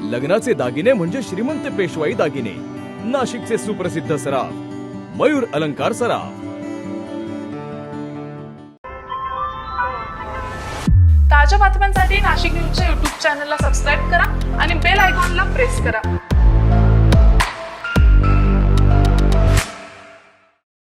लग्नाचे दागिने म्हणजे श्रीमंत पेशवाई दागिने, नाशिकचे सुप्रसिद्ध सराफ मयूर अलंकार सराफ। ताज्या बातम्यांसाठी नाशिक न्यूजच्या YouTube चॅनलला सबस्क्राईब करा आणि बेल आयकॉनला प्रेस करा।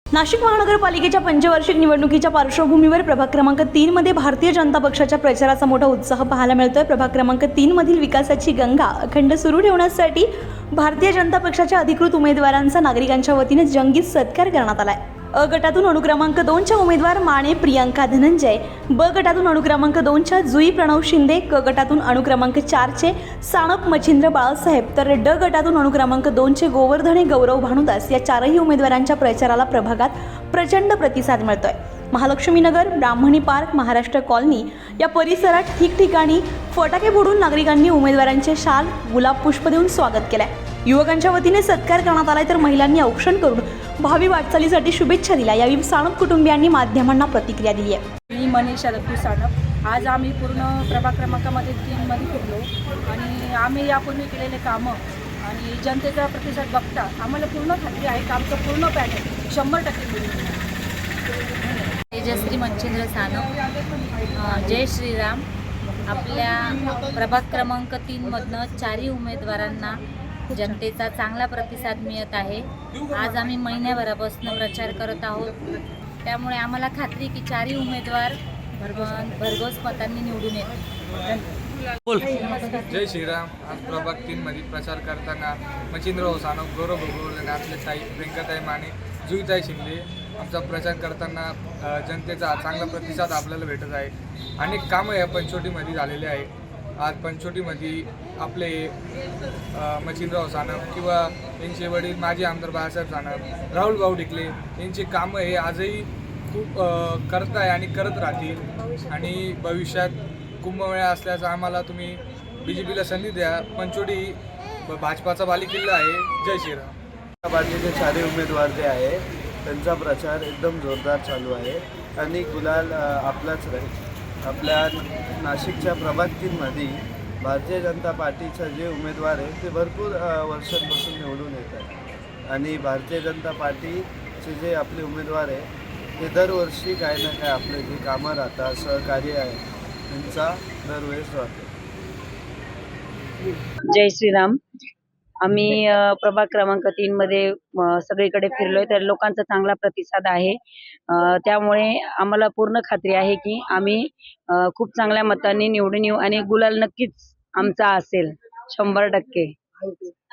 नाशिक महानगरपालिकेच्या पंचवार्षिक निवडणुकीच्या पार्श्वभूमीवर प्रभाग क्रमांक 3 मध्ये भारतीय जनता पक्षाच्या प्रचाराचा मोठा उत्साह पाहायला मिळतोय। प्रभाग क्रमांक 3 मधील विकासाची गंगा अखंड सुरू ठेवण्यासाठी भारतीय जनता पक्षाच्या अधिकृत उमेदवारांचा नागरिकांच्या वतीने जंगी सत्कार करण्यात आलाय। अ गटातून अनुक्रमांक 2 च्या उमेदवार माने प्रियंका धनंजय, ब गटातून अनुक्रमांक 2 च्या जुई प्रणव शिंदे, क गटातून अनुक्रमांक 4 चे सानप मच्छिंद्र बाळासाहेब, तर ड गटातून अनुक्रमांक 2 चे गोवर्धने गौरव भानुदास या चारही उमेदवारांच्या प्रचाराला प्रभागात प्रचंड प्रतिसाद मिळतोय। महालक्ष्मी नगर, ब्राह्मणी पार्क, महाराष्ट्र कॉलनी या परिसरात ठिकठिकाणी फटाके फोडून नागरिकांनी उमेदवारांचे शाल, गुलाब पुष्प देऊन स्वागत केलंय। युवकांच्या वतीने सत्कार करण्यात आलाय, तर महिलांनी औक्षण करून भावी वाटचालीसाठी शुभेच्छा दिल्या। यावेळी सानप कुटुंबियांनी माध्यमांना प्रतिक्रिया दिली आहे। मी मनीषा दत्तू सानप। आज आम्ही पूर्ण प्रभाग क्रमांकामध्ये 3 मध्ये फिरलो आणि आम्ही यापूर्वी केलेले कामं आणि जनतेचा प्रतिसाद बघता आम्हाला पूर्ण खात्री आहे की आमचं पूर्ण पॅनल 100% मिळून तेजश्री मच्छिंद्र सानप। जय श्रीराम। आपल्या प्रभाग क्रमांक 3 मधनं चारही उमेदवारांना जनतेचा चांगला प्रतिसाद मिळत आहे। आज आम्ही महिन्याभरापासून प्रचार करत आहोत, त्यामुळे आम्हाला खात्री की चारही उमेदवार भरघोस मतांनी निवडून येतील। जय श्रीराम। आज प्रभाग 3 मध्ये प्रचार करताना मच्छिंद्रराव सानप, गौरव गोवर्धने, आपले ताई प्रियंकाताई माने, जुईताई शिंदे आमचा प्रचार करताना जनतेचा चांगला प्रतिसाद आपल्याला भेटत आहे। अनेक कामं या पंचवटीमध्ये झालेले आहे। आज पंचवटीमध्ये आपले मच्छिंद्रराव सानप किंवा यांचे वडील माजी आमदार बाळासाहेब सानप, राहुल भाऊ ढिकले यांचे कामं हे आजही खूप करत आहे आणि करत राहतील आणि भविष्यात कुंभमेळा असल्याचं आम्हाला तुम्ही BJPला संधी द्या। पंचवटी भाजपाचा बालेकिल्ला आहे। जय श्रीराम। बाकीचे चारही उमेदवार जे आहे त्यांचा प्रचार एकदम जोरदार चालू आहे आणि गुलाल आपलाच राहील। आपल्या नाशिकच्या प्रभाग 3 मध्ये भारतीय जनता पार्टीचे जे उमेदवार आहे ते भरपूर वर्षांपासून निवडून येत आहेत आणि भारतीय जनता पार्टीचे जे आपले उमेदवार आहे ते दरवर्षी काही ना काही आपले जे कामं राहतात, सहकार्य आहे त्यांचा दरवेळेस राहतो। जय श्रीराम। आम्ही प्रभाग क्रमांक 3 मध्ये सगळीकडे फिरलोय, तर लोकांचा चांगला प्रतिसाद आहे। त्यामुळे आम्हाला पूर्ण खात्री आहे की आम्ही खूप चांगल्या मतांनी निवडून येऊ आणि गुलाल नक्कीच आमचा असेल 100%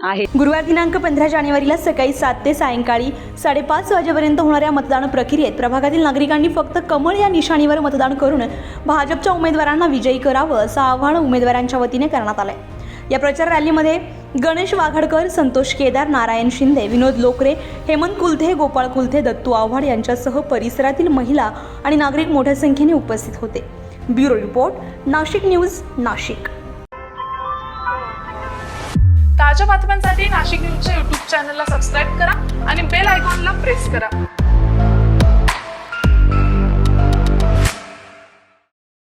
आहे। गुरुवार दिनांक 15 जानेवारीला सकाळी 7 ते सायंकाळी 5:30 वाजेपर्यंत होणाऱ्या मतदान प्रक्रियेत प्रभागातील नागरिकांनी फक्त कमळ या निशाणीवर मतदान करून भाजपच्या उमेदवारांना विजयी करावं असं आवाहन उमेदवारांच्या वतीने करण्यात आलंय। या प्रचार रॅलीमध्ये गणेश वाघडकर, संतोष केदार, नारायण शिंदे, विनोद लोकरे, हेमंत कुलथे, गोपाळ कुलथे, दत्तू आव्हाड यांच्यासह परिसरातील महिला आणि नागरिक मोठ्या संख्येने उपस्थित होते। Bureau report, Nashik news, Nashik. ताज्या बातम्यांसाठी नाशिक न्यूजच्या YouTube चॅनलला सबस्क्राईब करा आणि बेल आयकॉनला प्रेस करा।